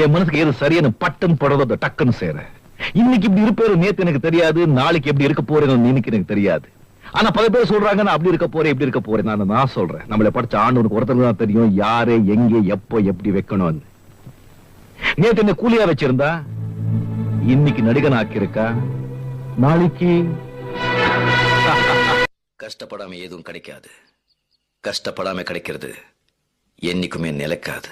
என் மனசுக்கு எது சரியான பட்டம் படுறத டக்குன்னு சேர. இன்னைக்கு இப்படி இருப்பேரு நேத்து எனக்கு தெரியாது, நாளைக்கு எப்படி இருக்க போறேன்னு இன்னைக்கு எனக்கு தெரியாது. ஆனா பல பேர் சொல்றாங்க நான் அப்படி இருக்க போறேன் இப்படி இருக்க போறேன். நான் சொல்றேன், நம்மளை படிச்ச ஆண்டவனுக்கு ஒருத்தருக்கு தான் தெரியும் யாரு எங்க எப்போ எப்படி வைக்கணும்னு. நேத்து என்ன கூலியா வச்சிருந்தா இன்னைக்கு நடிகன் ஆக்கியிருக்கா, நாளைக்கு கஷ்டப்படாம எதுவும் கிடைக்காது. கஷ்டப்படாம கிடைக்கிறது என்னைக்குமே நிலைக்காது.